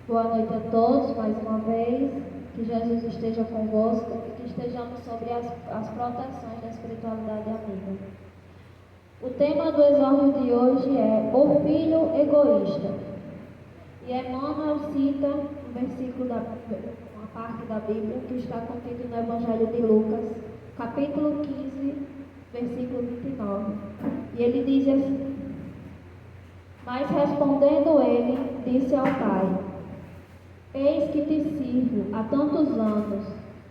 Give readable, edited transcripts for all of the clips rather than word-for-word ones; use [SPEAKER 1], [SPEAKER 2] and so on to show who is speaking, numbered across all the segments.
[SPEAKER 1] Boa noite a todos, mais uma vez. Que Jesus esteja convosco e que estejamos sobre as proteções da espiritualidade amiga. O tema do exórdio de hoje é o filho egoísta. E Emmanuel cita um versículo, uma parte da Bíblia que está contido no Evangelho de Lucas, capítulo 15, versículo 29. E ele diz assim: Mas respondendo ele, disse ao pai: Eis que te sirvo há tantos anos,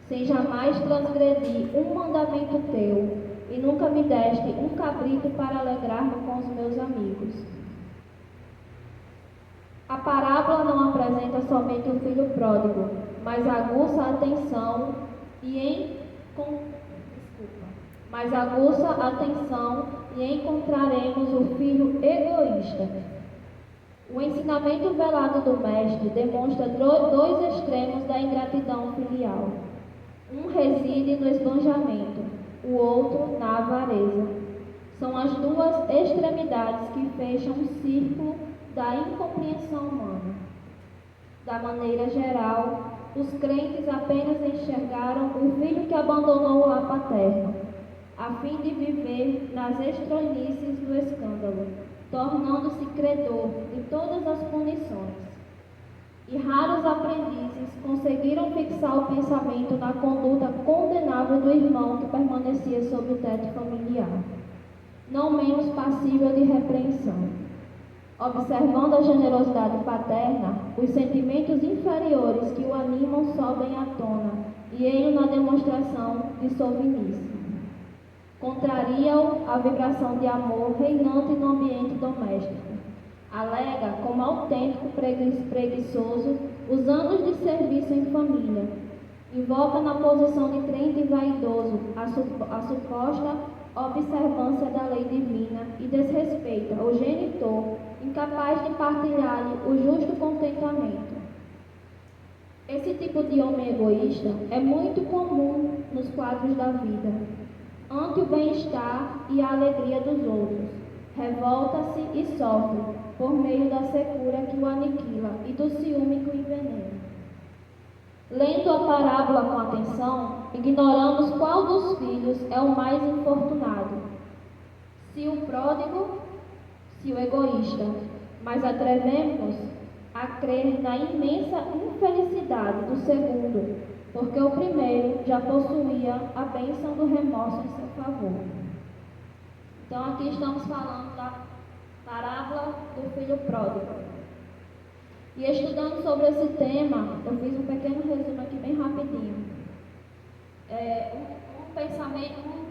[SPEAKER 1] sem jamais transgredir um mandamento teu, e nunca me deste um cabrito para alegrar-me com os meus amigos. A parábola não apresenta somente o filho pródigo, mas aguça a atenção e encontraremos o filho egoísta. O ensinamento velado do Mestre demonstra dois extremos da ingratidão filial. Um reside no esbanjamento, o outro na avareza. São as duas extremidades que fecham o círculo da incompreensão humana. Da maneira geral, os crentes apenas enxergaram o filho que abandonou o lar paterno, a fim de viver nas estranhices do escândalo, tornando-se credor de todas as punições. E raros aprendizes conseguiram fixar o pensamento na conduta condenável do irmão que permanecia sob o teto familiar, não menos passível de repreensão. Observando a generosidade paterna, os sentimentos inferiores que o animam sobem à tona, e ele na demonstração de sovinice. Contraria-o a vibração de amor reinante no ambiente doméstico. Alega, como autêntico preguiçoso, os anos de serviço em família. Invoca na posição de crente vaidoso a suposta observância da lei divina e desrespeita o genitor, incapaz de partilhar-lhe o justo contentamento. Esse tipo de homem egoísta é muito comum nos quadros da vida. Ante o bem-estar e a alegria dos outros, revolta-se e sofre por meio da secura que o aniquila e do ciúme que o envenena. Lendo a parábola com atenção, ignoramos qual dos filhos é o mais infortunado, se o pródigo, se o egoísta, mas atrevemos-nos a crer na imensa infelicidade do segundo, porque o primeiro já possuía a bênção do remorso em seu favor. Então aqui estamos falando da parábola do filho pródigo. E estudando sobre esse tema, eu fiz um pequeno resumo aqui bem rapidinho. Um pensamento,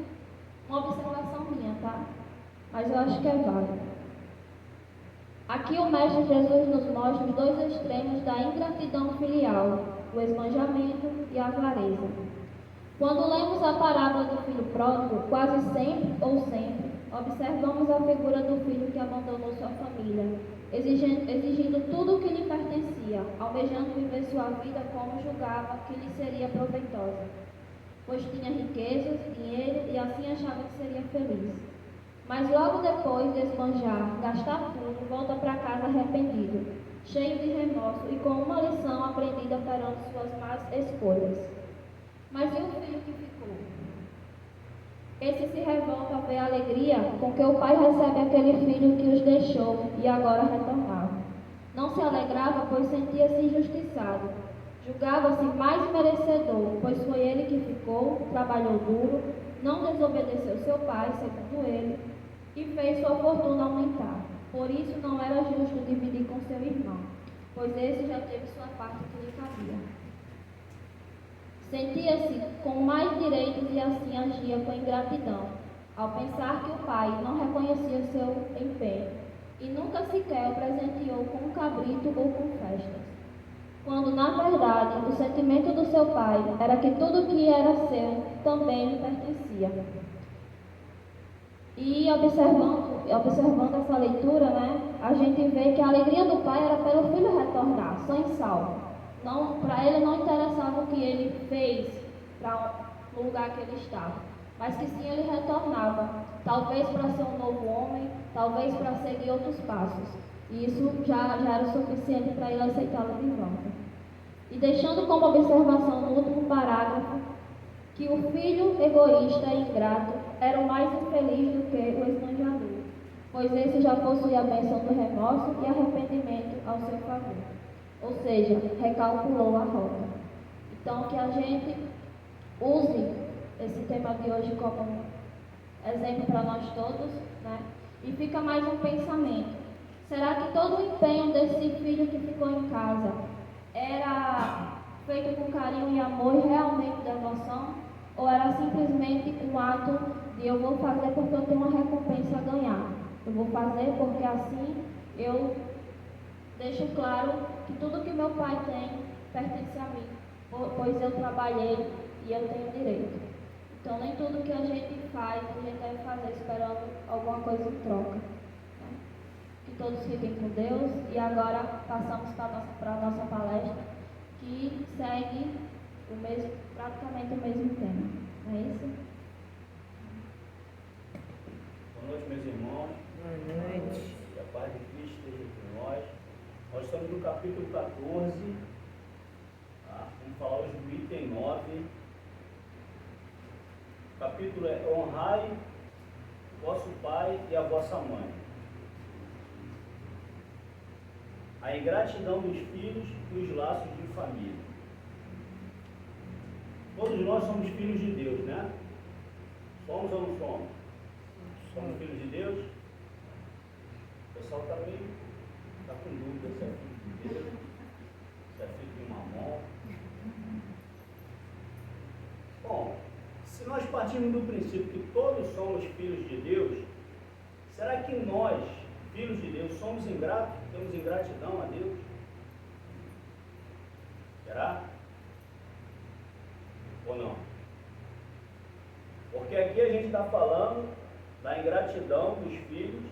[SPEAKER 1] uma observação minha, tá? Mas eu acho que é válido. Aqui o Mestre Jesus nos mostra os dois extremos da ingratidão filial, o esbanjamento e a avareza. Quando lemos a parábola do filho pródigo, quase sempre ou sempre, observamos a figura do filho que abandonou sua família, exigindo tudo o que lhe pertencia, almejando viver sua vida como julgava que lhe seria proveitosa, pois tinha riquezas, dinheiro e assim achava que seria feliz. Mas logo depois de esbanjar, gastar tudo, volta para casa arrependido, cheio de remorso e com uma lição aprendida perante suas más escolhas. Mas e o filho que ficou? Esse se revolta ao ver a alegria com que o pai recebe aquele filho que os deixou e agora retornava. Não se alegrava, pois sentia-se injustiçado. Julgava-se mais merecedor, pois foi ele que ficou, trabalhou duro, não desobedeceu seu pai, segundo ele, e fez sua fortuna aumentar. Por isso não era justo dividir com seu irmão, pois esse já teve sua parte que lhe cabia. Sentia-se com mais direitos e assim agia com ingratidão, ao pensar que o pai não reconhecia seu empenho e nunca sequer o presenteou com um cabrito ou com festas. Quando, na verdade, o sentimento do seu pai era que tudo que era seu também lhe pertencia. E observando essa leitura, a gente vê que a alegria do pai era pelo filho retornar, sã e salvo. Para ele não interessava o que ele fez para o lugar que ele estava, mas que sim ele retornava, talvez para ser um novo homem, talvez para seguir outros passos. E isso já era o suficiente para ele aceitá-la de volta. E deixando como observação no último parágrafo que o filho egoísta e ingrato era o mais infeliz do que o esbanjador, pois esse já possuía a bênção do remorso e arrependimento ao seu favor. Ou seja, recalculou a rota. Então, que a gente use esse tema de hoje como exemplo para nós todos, né? E fica mais um pensamento. Será que todo o empenho desse filho que ficou em casa era feito com carinho e amor e realmente devoção? Ou era simplesmente um ato de eu vou fazer porque eu tenho uma recompensa a ganhar? Eu vou fazer porque assim eu deixo claro que tudo que meu pai tem pertence a mim, pois eu trabalhei e eu tenho direito. Então, nem tudo que a gente faz, a gente deve fazer esperando alguma coisa em troca. Né? Que todos fiquem com Deus. E agora passamos para a nossa palestra, que segue praticamente o mesmo tema. Não é isso?
[SPEAKER 2] Boa noite, meus irmãos.
[SPEAKER 3] Boa noite.
[SPEAKER 2] Que a paz de Cristo esteja com nós. Nós estamos no capítulo 14. Tá? Vamos falar hoje do item 9. O capítulo é: honrai vosso pai e a vossa mãe. A ingratidão dos filhos e os laços de família. Todos nós somos filhos de Deus, né? Somos ou não somos? Somos filhos de Deus? O pessoal está com dúvida se é filho de Deus, se é filho de Mamon. Bom, se nós partimos do princípio que todos somos filhos de Deus, será que nós, filhos de Deus, somos ingratos? Temos ingratidão a Deus? Será? Ou não? Porque aqui a gente está falando da ingratidão dos filhos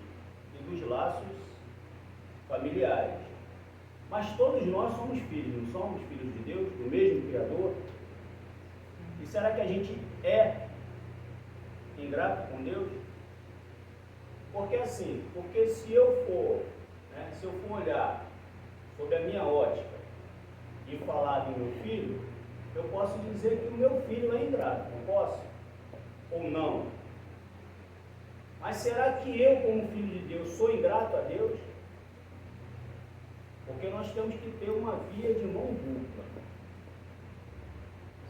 [SPEAKER 2] e dos laços familiares. Mas todos nós somos filhos, não somos filhos de Deus, do mesmo Criador? E será que a gente é ingrato com Deus? Porque assim, se eu for olhar sob a minha ótica e falar do meu filho, eu posso dizer que o meu filho é ingrato, não posso? Ou não? Mas será que eu, como filho de Deus, sou ingrato a Deus? Porque nós temos que ter uma via de mão dupla,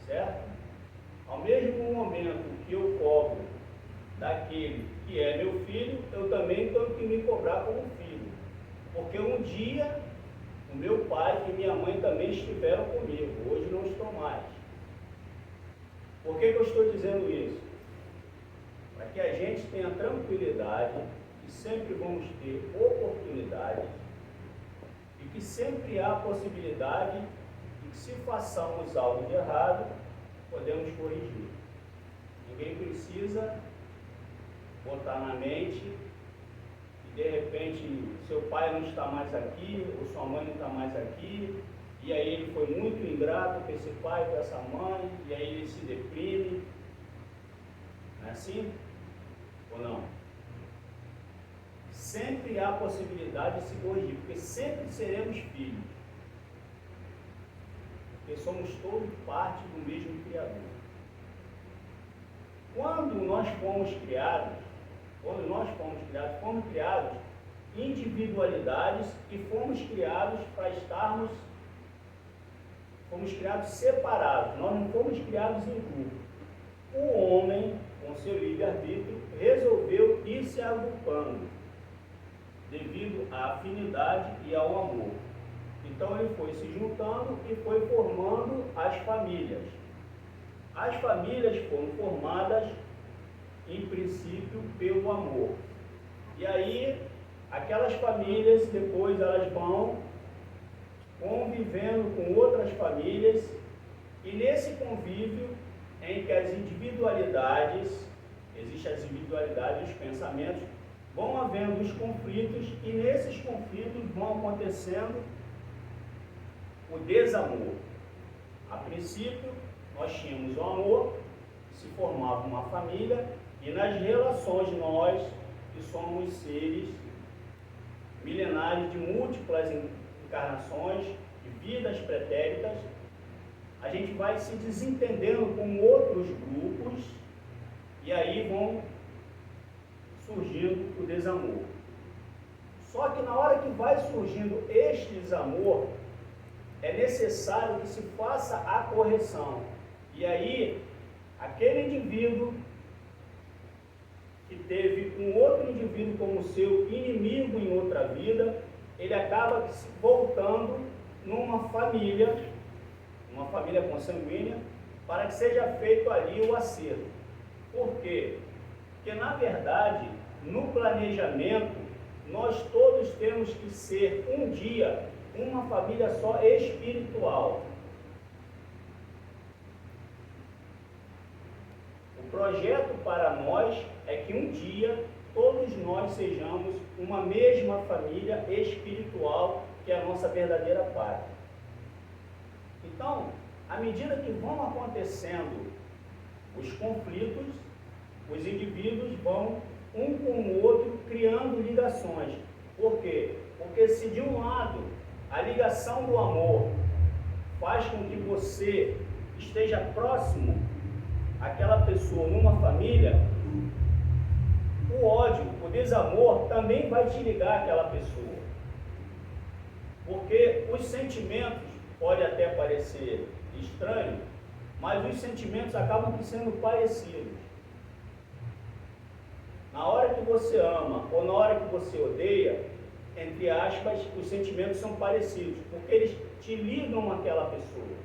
[SPEAKER 2] certo? Ao mesmo momento que eu cobro daquele que é meu filho, eu também tenho que me cobrar como filho. Porque um dia o meu pai e minha mãe também estiveram comigo, hoje não estou mais. Por que eu estou dizendo isso? Para que a gente tenha tranquilidade, que sempre vamos ter oportunidades e que sempre há possibilidade de que, se façamos algo de errado, podemos corrigir. Ninguém precisa botar na mente e de repente seu pai não está mais aqui, ou sua mãe não está mais aqui, e aí ele foi muito ingrato com esse pai, com essa mãe, e aí ele se deprime. Não é assim? Ou não? Sempre há possibilidade de se corrigir, porque sempre seremos filhos. Porque somos todos parte do mesmo Criador. Quando nós fomos criados, fomos criados individualidades e fomos criados para fomos criados separados, nós não fomos criados em grupo. O homem, com seu livre-arbítrio, resolveu ir se agrupando, devido à afinidade e ao amor. Então ele foi se juntando e foi formando as famílias. As famílias foram formadas, em princípio, pelo amor. E aí, aquelas famílias, depois elas vão convivendo com outras famílias, e nesse convívio, em que as individualidades, existem as individualidades, os pensamentos, vão havendo os conflitos, e nesses conflitos vão acontecendo o desamor. A princípio, nós tínhamos o amor, se formava uma família, e nas relações nós, que somos seres milenares de múltiplas encarnações, de vidas pretéritas, a gente vai se desentendendo com outros grupos e aí vão surgindo o desamor. Só que na hora que vai surgindo este desamor, é necessário que se faça a correção. E aí, aquele indivíduo que teve um outro indivíduo como seu inimigo em outra vida, ele acaba se voltando numa família consanguínea, para que seja feito ali o acerto. Por quê? Porque, na verdade, no planejamento, nós todos temos que ser um dia uma família só espiritual. O projeto para nós é que um dia todos nós sejamos uma mesma família espiritual, que é a nossa verdadeira pátria. Então, à medida que vão acontecendo os conflitos, os indivíduos vão um com o outro criando ligações. Por quê? Porque se de um lado a ligação do amor faz com que você esteja próximo àquela pessoa numa família, o ódio, o desamor também vai te ligar àquela pessoa. Porque os sentimentos, pode até parecer estranho, mas os sentimentos acabam sendo parecidos. Na hora que você ama ou na hora que você odeia, entre aspas, os sentimentos são parecidos, porque eles te ligam àquela pessoa.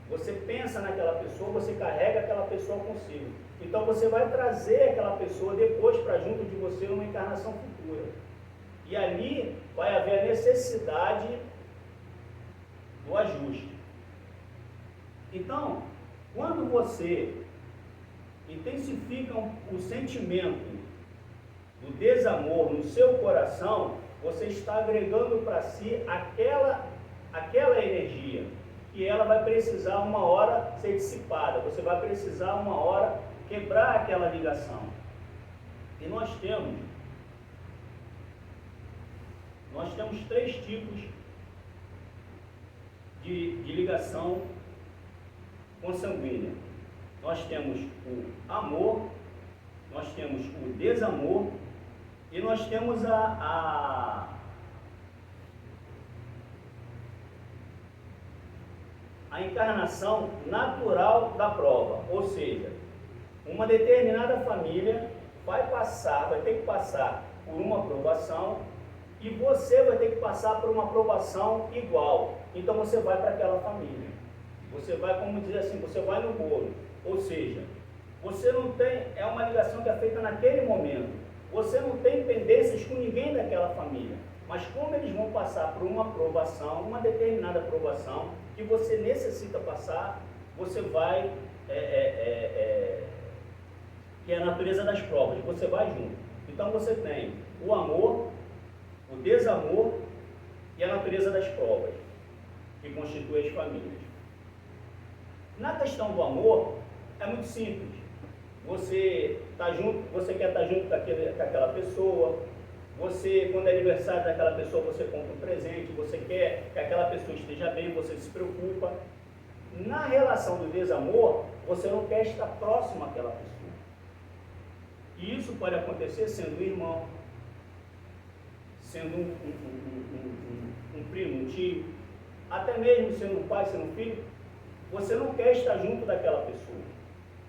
[SPEAKER 2] Você pensa naquela pessoa, você carrega aquela pessoa consigo. Então você vai trazer aquela pessoa depois para junto de você numa encarnação futura. E ali vai haver a necessidade do ajuste. Então, quando você intensifica o sentimento do desamor no seu coração, você está agregando para si aquela energia, que ela vai precisar uma hora ser dissipada, você vai precisar uma hora quebrar aquela ligação. E nós temos 3 tipos de ligação consanguínea. Nós temos o amor, nós temos o desamor e nós temos a encarnação natural da prova, ou seja, uma determinada família vai ter que passar por uma provação e você vai ter que passar por uma provação igual. Então você vai para aquela família. Você vai, como dizer assim, você vai no bolo. Ou seja, você não tem, é uma ligação que é feita naquele momento. Você não tem pendências com ninguém daquela família. Mas como eles vão passar por uma provação, uma determinada provação, que você necessita passar, você vai, que é a natureza das provas, você vai junto. Então você tem o amor, o desamor e a natureza das provas, que constituem as famílias. Na questão do amor, é muito simples. Você quer estar junto com aquela pessoa, quando é aniversário daquela pessoa, você compra um presente, você quer que aquela pessoa esteja bem, você se preocupa. Na relação do desamor, você não quer estar próximo àquela pessoa. E isso pode acontecer sendo um irmão, sendo um primo, um tio, até mesmo sendo um pai, sendo um filho. Você não quer estar junto daquela pessoa.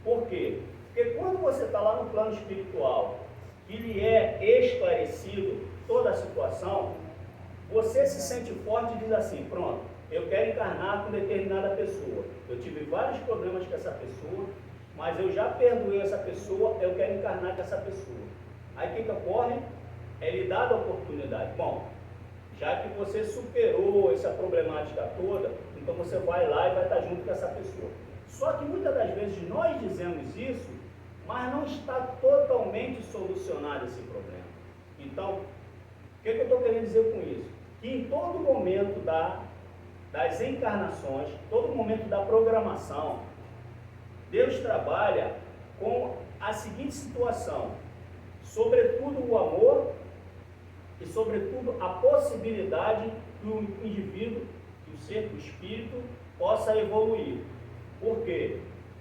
[SPEAKER 2] Por quê? Porque quando você está lá no plano espiritual, que lhe é esclarecido toda a situação, você se sente forte e diz assim, pronto, eu quero encarnar com determinada pessoa. Eu tive vários problemas com essa pessoa, mas eu já perdoei essa pessoa, eu quero encarnar com essa pessoa. Aí o que ocorre? É lhe dada a oportunidade. Bom, já que você superou essa problemática toda, então você vai lá e vai estar junto com essa pessoa. Só que muitas das vezes nós dizemos isso, mas não está totalmente solucionado esse problema. Então, o que eu estou querendo dizer com isso? Que em todo momento das encarnações, todo momento da programação, Deus trabalha com a seguinte situação: sobretudo o amor e, sobretudo, a possibilidade que o indivíduo, que o ser, o espírito, possa evoluir. Por quê?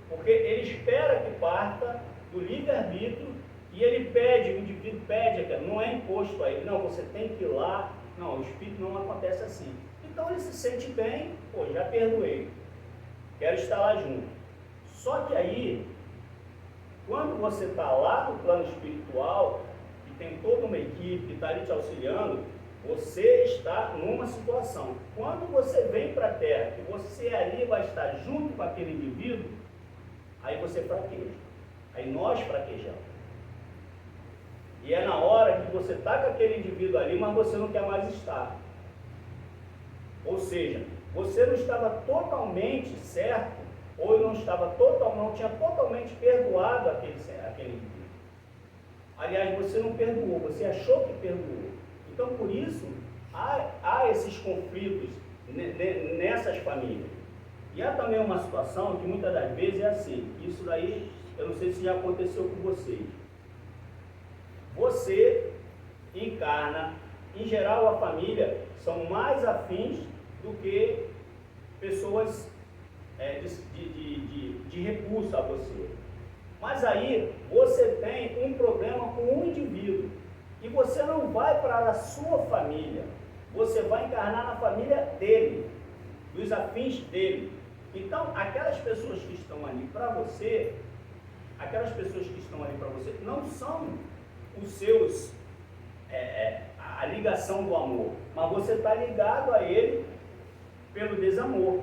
[SPEAKER 2] Porque ele espera que parta do livre-arbítrio e ele pede, o indivíduo pede, não é imposto a ele, não, você tem que ir lá, não, o espírito não acontece assim. Então ele se sente bem, pô, já perdoei, quero estar lá junto. Só que aí, quando você está lá no plano espiritual, que tem toda uma equipe que está ali te auxiliando, você está numa situação. Quando você vem para a Terra, que você ali vai estar junto com aquele indivíduo, aí você fraqueja. Aí nós fraquejamos. E é na hora que você está com aquele indivíduo ali, mas você não quer mais estar. Ou seja, você não estava totalmente certo, ou não tinha totalmente perdoado aquele indivíduo. Aliás, você não perdoou, você achou que perdoou. Então, por isso, há esses conflitos nessas famílias. E há também uma situação que muitas das vezes é assim, isso daí, eu não sei se já aconteceu com vocês. Você encarna, em geral a família são mais afins do que pessoas de repulso a você. Mas aí você tem um problema com um indivíduo e você não vai para a sua família, você vai encarnar na família dele, dos afins dele. Então, aquelas pessoas que estão ali para você, não são os seus, a ligação do amor, mas você está ligado a ele pelo desamor.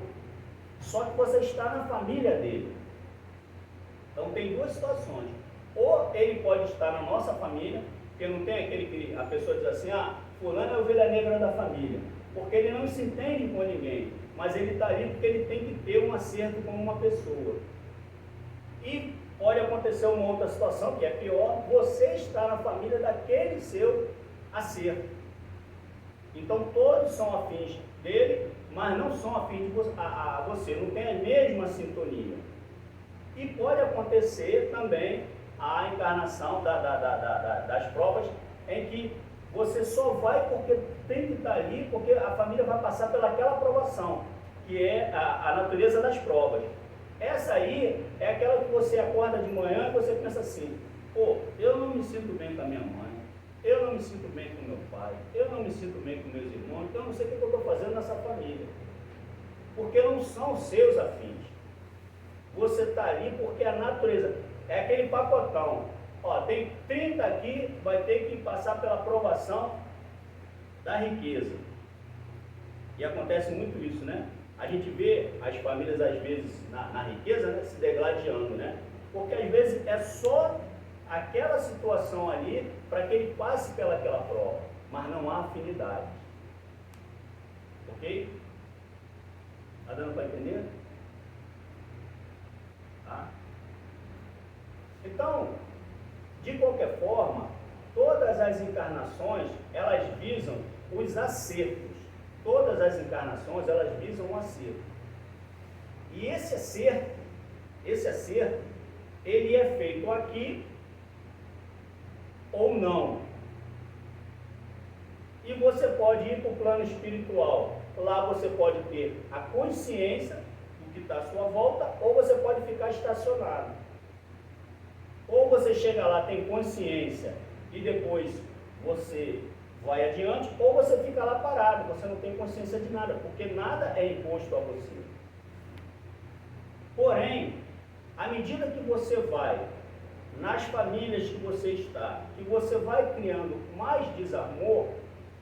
[SPEAKER 2] Só que você está na família dele. Então tem duas situações. Ou ele pode estar na nossa família, porque não tem aquele que a pessoa diz assim, fulano é a ovelha negra da família, porque ele não se entende com ninguém, mas ele está ali porque ele tem que ter um acerto com uma pessoa. E pode acontecer uma outra situação, que é pior, você está na família daquele seu acerto. Então todos são afins dele, mas não são afins a você, não tem a mesma sintonia. E pode acontecer também a encarnação das provas, em que você só vai porque tem que estar ali, porque a família vai passar pelaquela provação, que é a natureza das provas. Essa aí é aquela que você acorda de manhã e você pensa assim, pô, eu não me sinto bem com a minha mãe, eu não me sinto bem com meu pai, eu não me sinto bem com meus irmãos, então eu não sei o que eu estou fazendo nessa família. Porque não são seus afins. Você está ali porque a natureza, é aquele pacotão. Ó, tem 30 aqui, vai ter que passar pela aprovação da riqueza. E acontece muito isso, né? A gente vê as famílias, às vezes, na riqueza, né, se degladiando, né? Porque às vezes é só aquela situação ali para que ele passe pelaquela prova, mas não há afinidade. Ok? Está dando para entender? Tá? Então, de qualquer forma, todas as encarnações, elas visam os acertos. Todas as encarnações, elas visam um acerto. E esse acerto, ele é feito aqui ou não. E você pode ir para o plano espiritual. Lá você pode ter a consciência do que está à sua volta, ou você pode ficar estacionado. Ou você chega lá, tem consciência, e depois você vai adiante, ou você fica lá parado, você não tem consciência de nada, porque nada é imposto a você. Porém, à medida que você vai nas famílias que você está, que você vai criando mais desamor,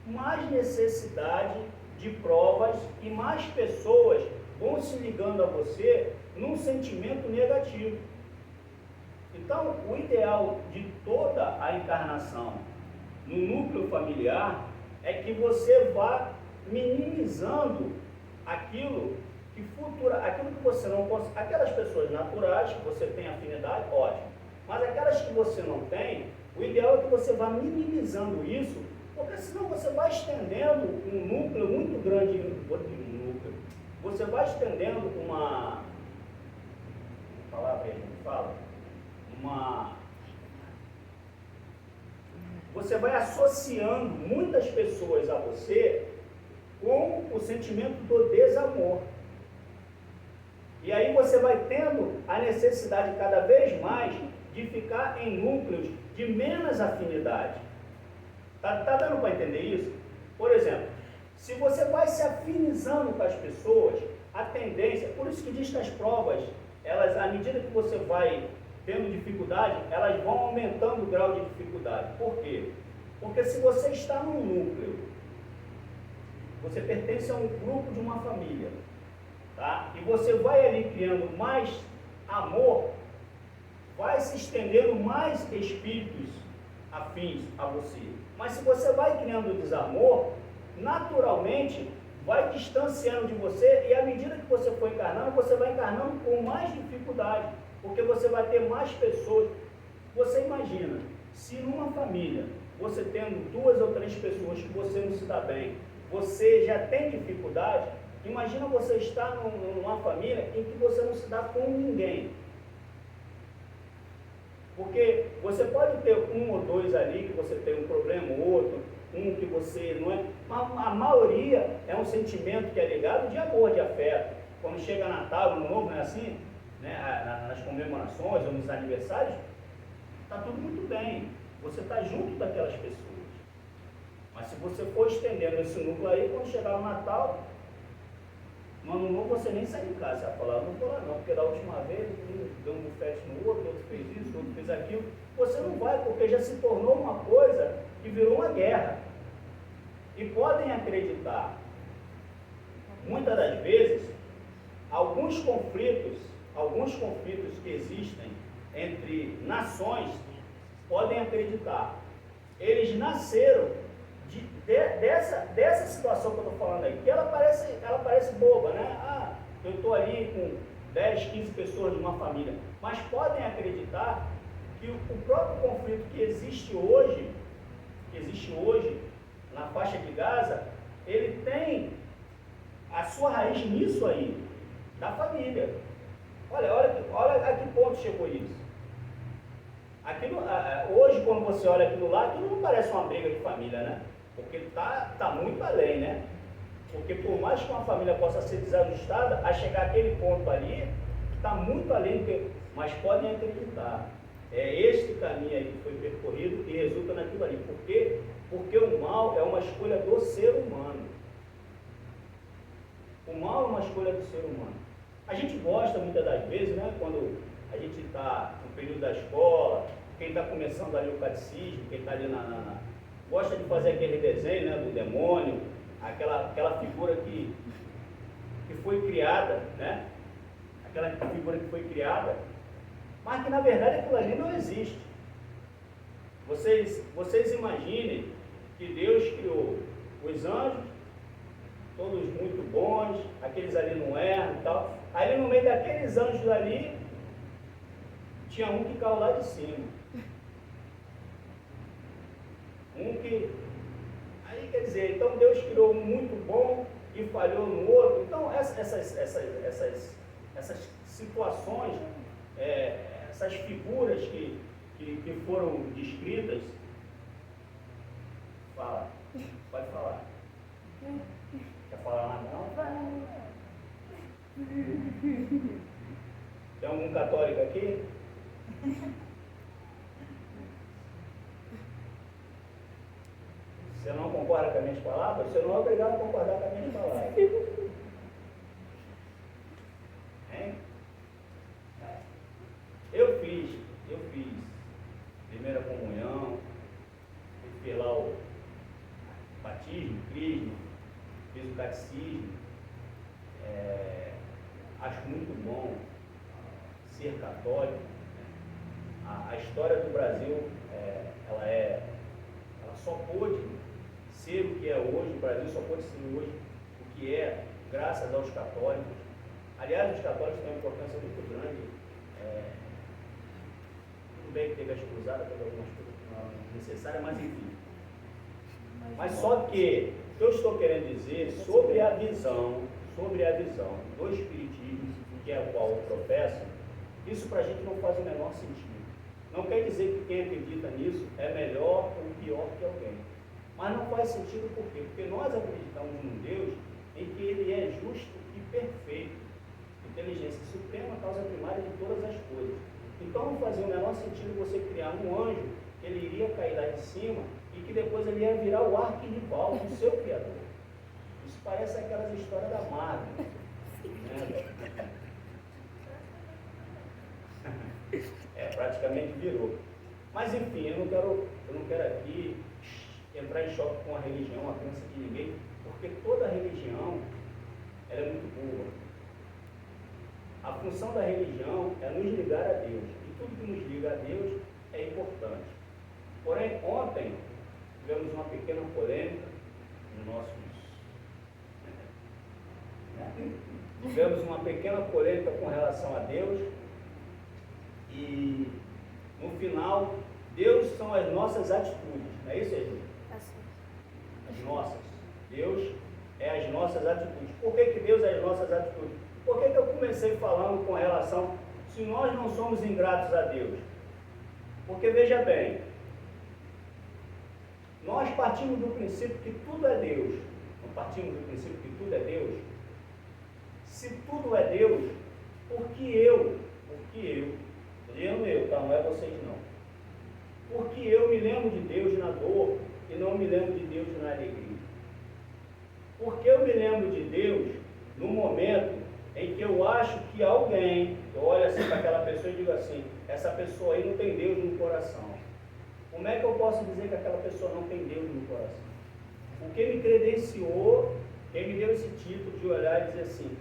[SPEAKER 2] mais necessidade de provas e mais pessoas vão se ligando a você num sentimento negativo. Então, o ideal de toda a encarnação no núcleo familiar é que você vá minimizando aquilo que você não consegue. Aquelas pessoas naturais que você tem afinidade, ótimo. Mas aquelas que você não tem, o ideal é que você vá minimizando isso, porque senão você vai estendendo um núcleo muito grande, você vai estendendo uma palavra aí, fala, você vai associando muitas pessoas a você com o sentimento do desamor. E aí você vai tendo a necessidade cada vez mais de ficar em núcleos de menos afinidade. Tá dando para entender isso? Por exemplo, se você vai se afinizando com as pessoas, a tendência, por isso que diz que as provas, elas, à medida que você vai tendo dificuldade, elas vão aumentando o grau de dificuldade. Por quê? Porque se você está num núcleo, você pertence a um grupo de uma família, tá? E você vai ali criando mais amor, vai se estendendo mais espíritos afins a você. Mas se você vai criando desamor, naturalmente vai distanciando de você, e à medida que você for encarnando, você vai encarnando com mais dificuldade, porque você vai ter mais pessoas. Você imagina, se numa família, você tendo 2 ou 3 pessoas que você não se dá bem, você já tem dificuldade, imagina você estar numa família em que você não se dá com ninguém. Porque você pode ter 1 ou 2 ali que você tem um problema, ou outro, um que você não é, mas a maioria é um sentimento que é ligado de amor, de afeto. Quando chega Natal, Ano Novo, não é assim? Né? Nas comemorações ou nos aniversários, está tudo muito bem. Você está junto daquelas pessoas. Mas se você for estendendo esse núcleo aí, quando chegar o Natal, no Ano Novo você nem sai de casa. Você vai falar, não vou lá não, porque da última vez um deu um bufete no outro fez isso, outro fez aquilo. Você não vai, porque já se tornou uma coisa que virou uma guerra. E podem acreditar, muitas das vezes, alguns conflitos que existem entre nações, podem acreditar, eles nasceram dessa situação que eu estou falando aí, que ela parece boba, né? Ah, eu estou ali com 10, 15 pessoas de uma família, mas podem acreditar que o próprio conflito que existe hoje na faixa de Gaza, ele tem a sua raiz nisso aí, da família. Olha a que ponto chegou isso. Aquilo, hoje, quando você olha aquilo lá, aquilo não parece uma briga de família, né? Porque tá muito além, né? Porque por mais que uma família possa ser desajustada, a chegar àquele ponto ali, está muito além, mas podem acreditar. É este caminho aí que foi percorrido e resulta naquilo ali. Por quê? Porque o mal é uma escolha do ser humano. O mal é uma escolha do ser humano. A gente gosta muitas das vezes, né? Quando a gente está no período da escola, quem está começando ali o catecismo, quem está ali gosta de fazer aquele desenho, né, do demônio, aquela figura que foi criada, né? Aquela figura que foi criada, mas que na verdade aquilo ali não existe. Vocês imaginem que Deus criou os anjos, todos muito bons, aqueles ali não erram e tal. Aí no meio daqueles anjos ali, tinha um que caiu lá de cima. Aí quer dizer, então Deus criou um muito bom e falhou no outro. Então essas situações, essas figuras que foram descritas, fala, pode falar. Quer falar nada não? Tem algum católico aqui? Você não concorda com as minhas palavras? Você não é obrigado a concordar com as minhas palavras. Hein? Eu fiz primeira comunhão, fiz lá o batismo, crisma, fiz o catecismo. Acho muito bom ser católico. A história do Brasil, ela só pôde ser o que é hoje, o Brasil só pode ser hoje o que é graças aos católicos. Aliás, os católicos têm uma importância muito grande. Tudo bem que teve as cruzadas, teve algumas coisas que não eram necessárias, mas enfim. Mas só que o que eu estou querendo dizer sobre a visão do Espiritismo, que é o qual eu professo, isso para a gente não faz o menor sentido. Não quer dizer que quem acredita nisso é melhor ou pior que alguém. Mas não faz sentido por quê? Porque nós acreditamos num Deus em que Ele é justo e perfeito. Inteligência suprema, causa primária de todas as coisas. Então não fazia o menor sentido você criar um anjo que ele iria cair lá de cima e que depois ele ia virar o arquirrival do seu Criador. Isso parece aquelas histórias da Marvel. Né? Praticamente virou. Mas enfim, eu não quero aqui entrar em choque com a religião, a crença de ninguém, porque toda religião ela é muito boa. A função da religião é nos ligar a Deus. E tudo que nos liga a Deus é importante. Porém, ontem tivemos uma pequena polêmica no nosso. Tivemos uma pequena polêmica com relação a Deus. E no final, Deus são as nossas atitudes. Não é isso, Edith? As nossas. Deus é as nossas atitudes. Por que Deus é as nossas atitudes? Por que eu comecei falando com relação se nós não somos ingratos a Deus? Porque veja bem, nós partimos do princípio que tudo é Deus. Não partimos do princípio que tudo é Deus? Se tudo é Deus, por que eu, tá? Não é vocês não. Porque eu me lembro de Deus na dor e não me lembro de Deus na alegria. Porque eu me lembro de Deus no momento em que eu acho que alguém, eu olho assim para aquela pessoa e digo assim, essa pessoa aí não tem Deus no coração. Como é que eu posso dizer que aquela pessoa não tem Deus no coração? O que me credenciou, quem me deu esse título de olhar e dizer assim,